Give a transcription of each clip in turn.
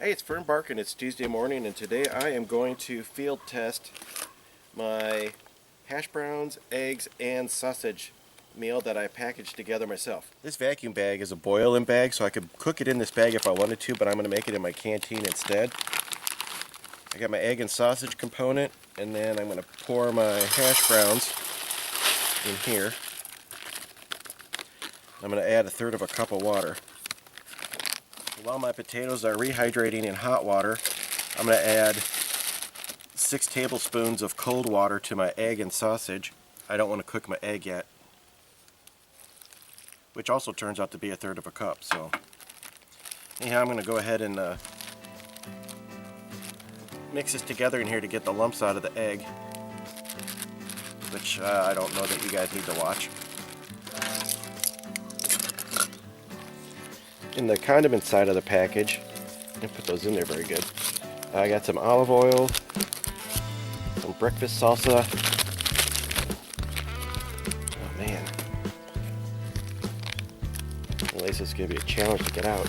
Hey, it's Fern Bark and it's Tuesday morning, and today I am going to field test my hash browns, eggs, and sausage meal that I packaged together myself. This vacuum bag is a boil-in bag, so I could cook it in this bag if I wanted to, but I'm going to make it in my Canteen instead. I got my egg and sausage component, and then I'm going to pour my hash browns in here. I'm going to add 1/3 cup of water. While my potatoes are rehydrating in hot water, I'm going to add 6 tablespoons of cold water to my egg and sausage. I don't want to cook my egg yet, which also turns out to be 1/3 cup. So anyhow, I'm going to go ahead and mix this together in here to get the lumps out of the egg, which I don't know that you guys need to watch. In the condiment side of the package, I didn't put those in there very good. I got some olive oil, some breakfast salsa. Oh man, at least it's gonna be a challenge to get out.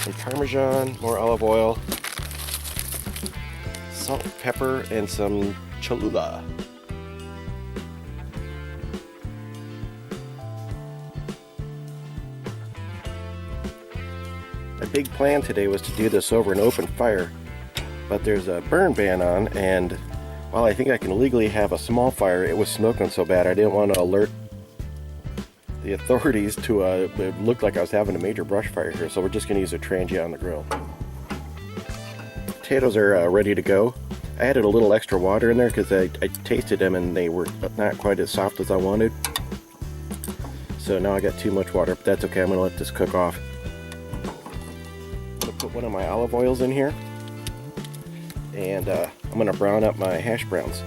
Some Parmesan, more olive oil, salt, pepper, and some Cholula. My big plan today was to do this over an open fire, but there's a burn ban on, and while I think I can legally have a small fire, it was smoking so bad I didn't want to alert the authorities to it looked like I was having a major brush fire here, so we're just going to use a transient on the grill. Potatoes are ready to go. I added a little extra water in there because I tasted them and they were not quite as soft as I wanted. So now I got too much water, but that's okay. I'm going to let this cook off. Put one of my olive oils in here, and I'm going to brown up my hash browns.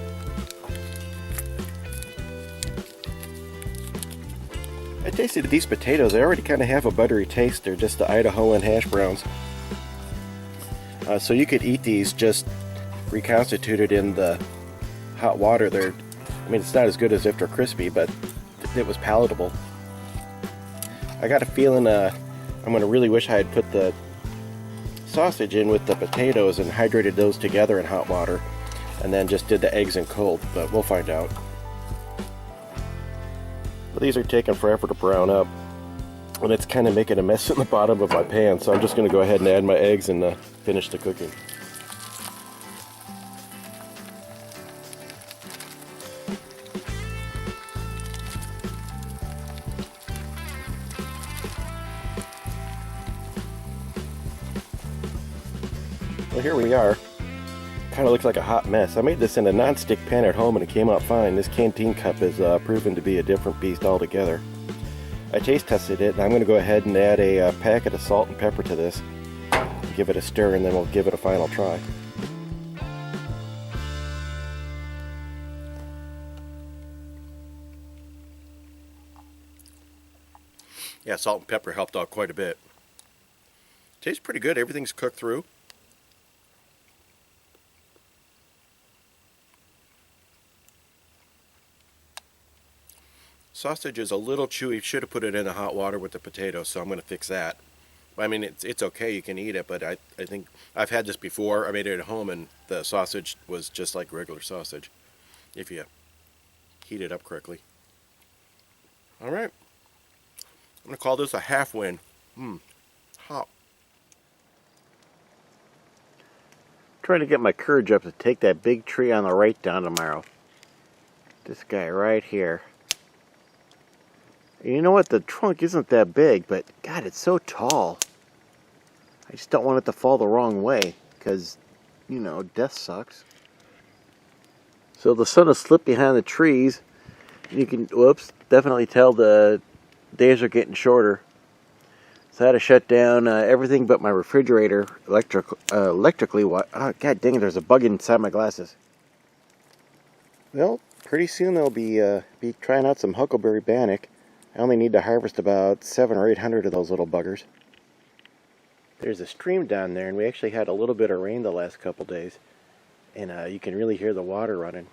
I tasted these potatoes. They already kind of have a buttery taste. They're just the Idahoan hash browns. So you could eat these just reconstituted in the hot water. I mean, it's not as good as if they're crispy, but it was palatable. I got a feeling I'm going to really wish I had put the sausage in with the potatoes and hydrated those together in hot water, and then just did the eggs in cold, but we'll find out. But these are taking forever to brown up, and it's kind of making a mess in the bottom of my pan, so I'm just going to go ahead and add my eggs and finish the cooking. Well, here we are. Kind of looks like a hot mess. I made this in a non-stick pan at home and it came out fine. This Canteen cup is proven to be a different beast altogether. I taste tested it, and I'm going to go ahead and add a packet of salt and pepper to this. Give it a stir, and then we'll give it a final try. Yeah, salt and pepper helped out quite a bit. Tastes pretty good. Everything's cooked through. Sausage is a little chewy. Should have put it in the hot water with the potatoes, so I'm going to fix that. I mean, it's okay. You can eat it, but I think I've had this before. I made it at home, and the sausage was just like regular sausage if you heat it up correctly. All right. I'm going to call this a half win. Hot. Trying to get my courage up to take that big tree on the right down tomorrow. This guy right here. You know what? The trunk isn't that big, but God, it's so tall. I just don't want it to fall the wrong way, because, you know, death sucks. So the sun has slipped behind the trees. You can, definitely tell the days are getting shorter. So I had to shut down everything but my refrigerator electrically. Oh, God dang it, there's a bug inside my glasses. Well, pretty soon they'll be trying out some huckleberry bannock. I only need to harvest about 700 or 800 of those little buggers. There's a stream down there, and we actually had a little bit of rain the last couple days, and you can really hear the water running.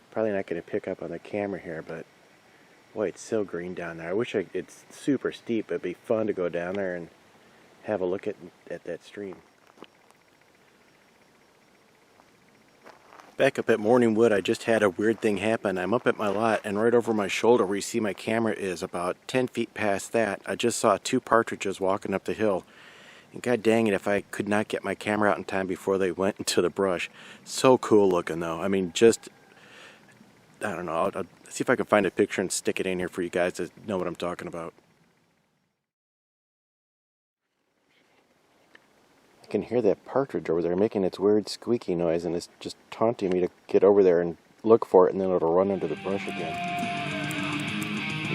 Probably not going to pick up on the camera here, but Boy, it's so green down there. I wish it's super steep. It'd be fun to go down there and have a look at that stream. Back up at Morningwood, I just had a weird thing happen. I'm up at my lot, and right over my shoulder where you see my camera is, about 10 feet past that, I just saw 2 partridges walking up the hill. And god dang it if I could not get my camera out in time before they went into the brush. So cool looking though. I mean, just, I don't know, I'll see if I can find a picture and stick it in here for you guys to know what I'm talking about. I can hear that partridge over there making its weird squeaky noise, and it's just taunting me to get over there and look for it, and then it'll run into the brush again.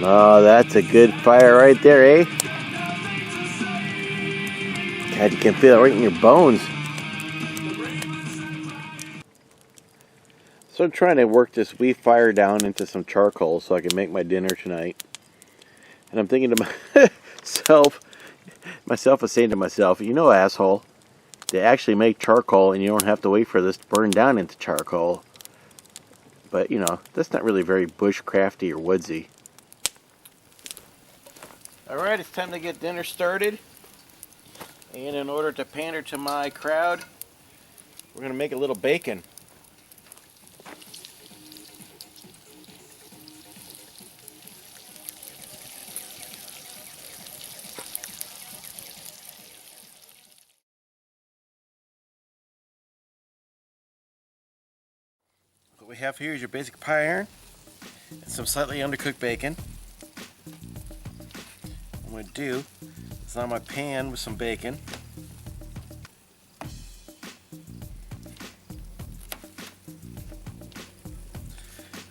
Oh, that's a good fire right there, eh? God, you can feel it right in your bones. So I'm trying to work this wee fire down into some charcoal so I can make my dinner tonight. And I'm thinking to myself is saying to myself, you know, asshole, they actually make charcoal and you don't have to wait for this to burn down into charcoal. But, you know, that's not really very bushcrafty or woodsy. Alright, it's time to get dinner started. And in order to pander to my crowd, we're going to make a little bacon. What we have here is your basic pie iron and some slightly undercooked bacon. What I'm going to do is on my pan with some bacon.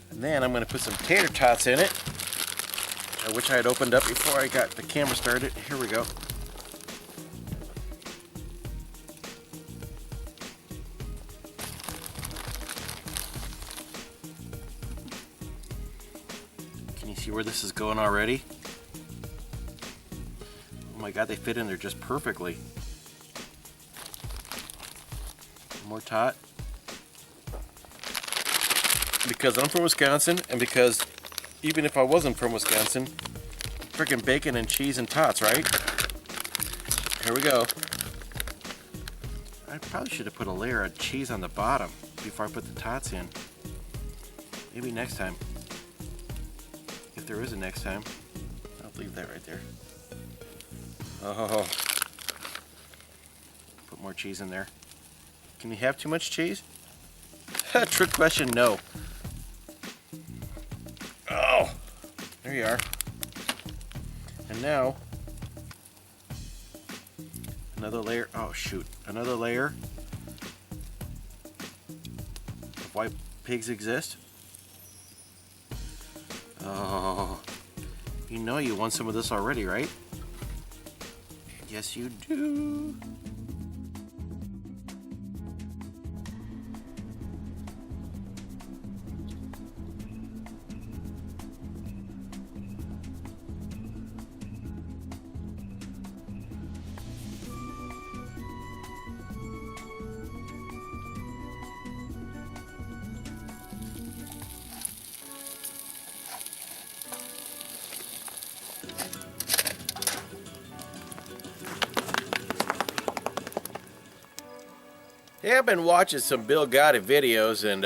And then I'm going to put some tater tots in it, which I had opened up before I got the camera started. Here we go. Can you see where this is going already? Oh my god, they fit in there just perfectly. One more tot. Because I'm from Wisconsin, and because even if I wasn't from Wisconsin, freaking bacon and cheese and tots, right? Here we go. I probably should have put a layer of cheese on the bottom before I put the tots in. Maybe next time. If there is a next time. I'll leave that right there. Oh. Put more cheese in there. Can you have too much cheese? Trick question, no. Oh, there you are. And now, another layer, oh shoot, another layer of why pigs exist. Oh, you know you want some of this already, right? Yes, you do. Yeah, I've been watching some Bill Gotti videos and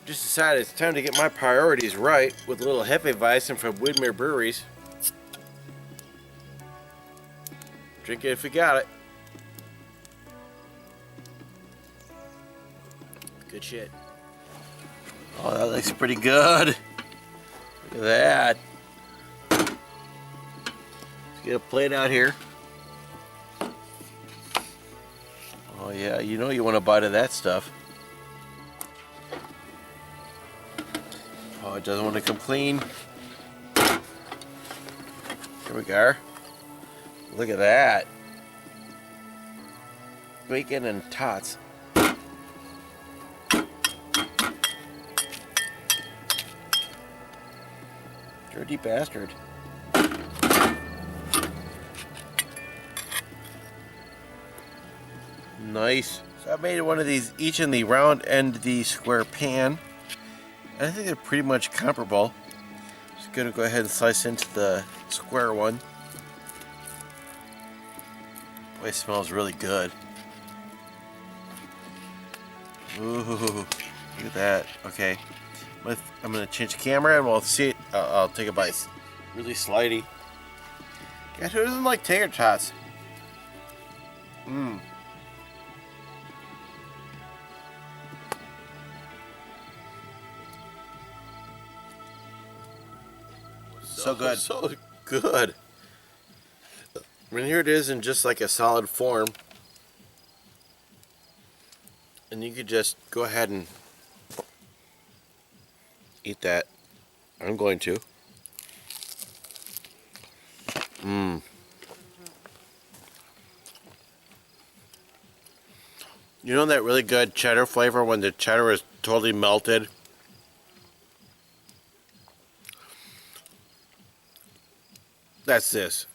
just decided it's time to get my priorities right with a little Hefeweizen from Widmer Breweries. Drink it if you got it. Good shit. Oh, that looks pretty good. Look at that. Let's get a plate out here. Oh yeah, you know you want a bite of that stuff. Oh, it doesn't want to come clean. Here we go. Look at that. Bacon and tots. Dirty bastard. Nice. So I made one of these each in the round and the square pan. And I think they're pretty much comparable. Just Just gonna go ahead and slice into the square one. Boy, it smells really good. Ooh, look at that. Okay, I'm gonna change the camera and we'll see it. I'll take a bite. Really slidey. Guess who doesn't like tater tots? Mmm. So good. So good. I mean, here it is in just like a solid form. And you could just go ahead and eat that. I'm going to. Mmm. You know that really good cheddar flavor when the cheddar is totally melted? That's this.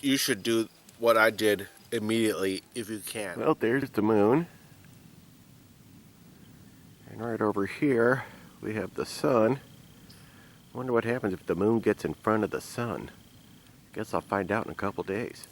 You should do what I did immediately if you can. Well, there's the moon. And right over here, we have the sun. I wonder what happens if the moon gets in front of the sun. Guess I'll find out in a couple days.